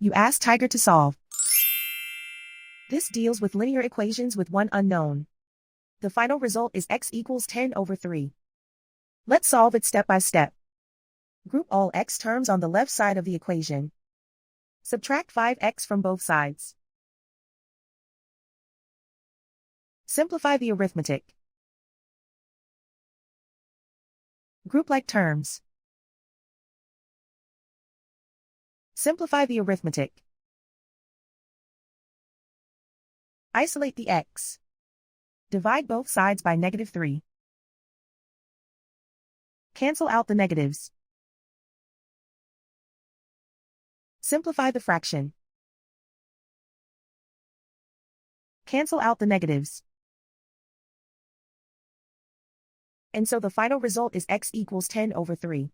You ask Tiger to solve. This deals with linear equations with one unknown. The final result is x equals 10 over 3. Let's solve it step by step. Group all x terms on the left side of the equation. Subtract 5x from both sides. Simplify the arithmetic. Group like terms. Simplify the arithmetic. Isolate the x. Divide both sides by -3. Cancel out the negatives. Simplify the fraction. Cancel out the negatives. And so the final result is x equals 10 over 3.